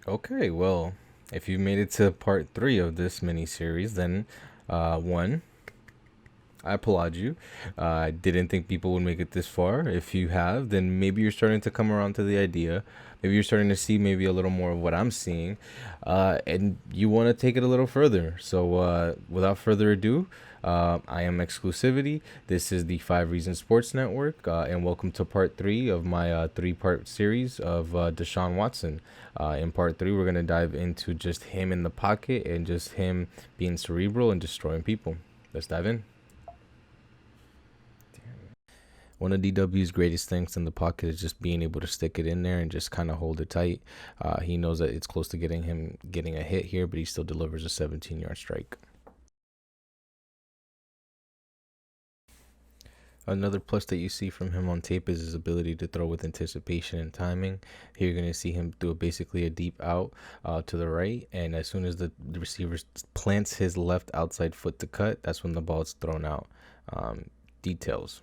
Okay, well, if you made it to part three of this mini series, then one, I applaud you. I didn't think people would make it this far. If you have, then maybe you're starting to come around to the idea. Maybe you're starting to see maybe a little more of what I'm seeing, and you want to take it a little further. So, without further ado, I am Exclusivity. This is the Five Reasons Sports Network, and welcome to part three of my three-part series of Deshaun Watson. In part three, we're gonna dive into just him in the pocket and just him being cerebral and destroying people. Let's dive in. One of DW's greatest things in the pocket is just being able to stick it in there and just kind of hold it tight. He knows that it's close to getting a hit here, but he still delivers a 17-yard strike. Another plus that you see from him on tape is his ability to throw with anticipation and timing. Here you're going to see him do basically a deep out to the right, and as soon as the receiver plants his left outside foot to cut, that's when the ball is thrown out. Details.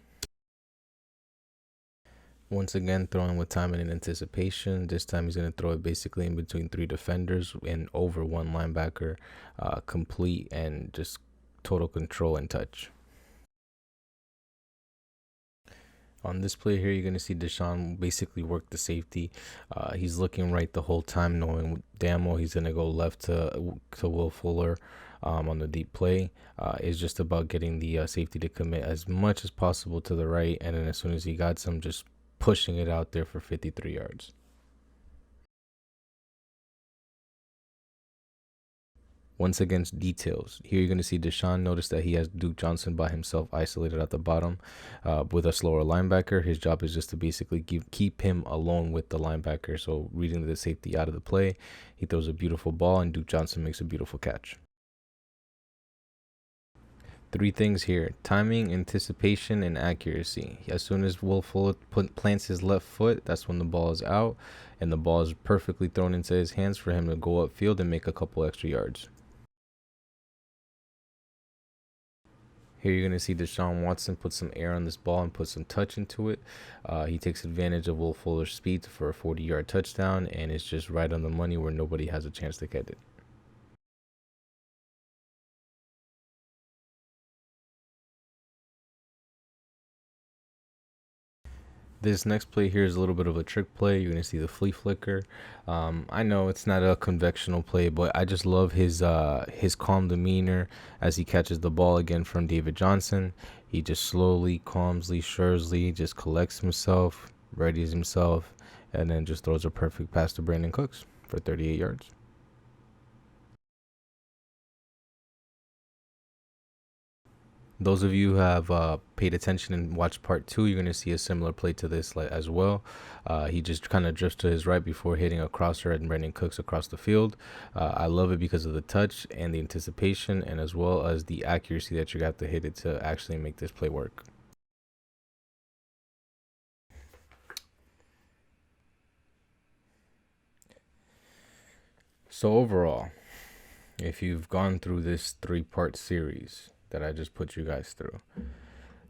Once again, throwing with time and anticipation. This time he's going to throw it basically in between three defenders and over one linebacker, complete and just total control and touch. On this play here, you're going to see Deshaun basically work the safety. He's looking right the whole time, knowing damn well he's going to go left to Will Fuller on the deep play. It's just about getting the safety to commit as much as possible to the right, and then as soon as he got some, just pushing it out there for 53 yards. Once again, details. Here you're going to see Deshaun notice that he has Duke Johnson by himself isolated at the bottom with a slower linebacker. His job is just to basically keep him alone with the linebacker. So reading the safety out of the play, he throws a beautiful ball and Duke Johnson makes a beautiful catch. Three things here: timing, anticipation, and accuracy. As soon as Will Fuller plants his left foot, that's when the ball is out, and the ball is perfectly thrown into his hands for him to go upfield and make a couple extra yards. Here you're going to see Deshaun Watson put some air on this ball and put some touch into it. He takes advantage of Will Fuller's speed for a 40-yard touchdown, and it's just right on the money where nobody has a chance to get it. This next play here is a little bit of a trick play. You're gonna see the flea flicker. I know it's not a conventional play, but I just love his calm demeanor as he catches the ball again from David Johnson. He just slowly, calmly, surely just collects himself, readies himself, and then just throws a perfect pass to Brandon Cooks for 38 yards. Those of you who have paid attention and watched part two, you're going to see a similar play to this as well. He just kind of drifts to his right before hitting a crosser and Brandon Cooks across the field. I love it because of the touch and the anticipation, and as well as the accuracy that you have to hit it to actually make this play work. So overall, if you've gone through this three-part series that I just put you guys through,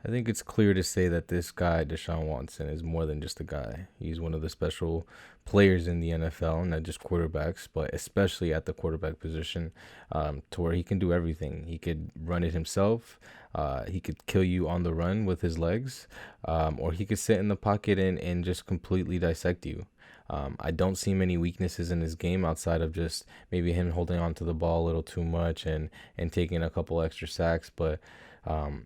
I think it's clear to say that this guy, Deshaun Watson, is more than just a guy. He's one of the special players in the NFL, not just quarterbacks, but especially at the quarterback position, to where he can do everything. He could run it himself. He could kill you on the run with his legs, or he could sit in the pocket and just completely dissect you. I don't see many weaknesses in his game outside of just maybe him holding on to the ball a little too much and taking a couple extra sacks, but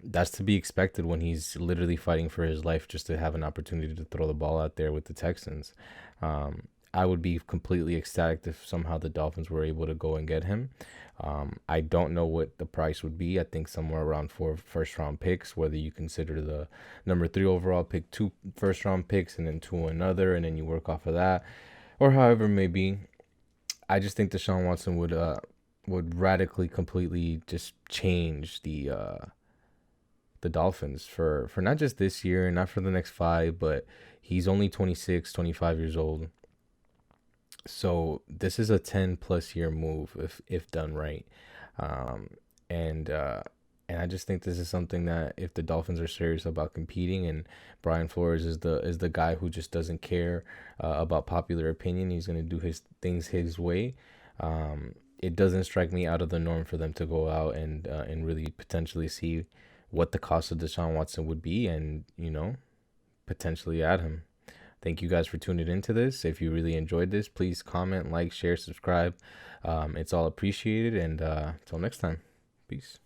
that's to be expected when he's literally fighting for his life just to have an opportunity to throw the ball out there with the Texans. I would be completely ecstatic if somehow the Dolphins were able to go and get him. I don't know what the price would be. I think somewhere around 4 first round picks, whether you consider the number 3 overall pick, 2 first round picks, and then 2 another, and then you work off of that, or however it may be. I just think Deshaun Watson would radically, completely just change the Dolphins for not just this year, not for the next 5, but he's only 26, 25 years old. So this is a 10 plus year move if done right. And And I just think this is something that if the Dolphins are serious about competing, and Brian Flores is the guy who just doesn't care about popular opinion, he's gonna do his things his way. It doesn't strike me out of the norm for them to go out and really potentially see what the cost of Deshaun Watson would be, and potentially add him. Thank you guys for tuning into this. If you really enjoyed this, please comment, like, share, subscribe. It's all appreciated. And until next time, peace.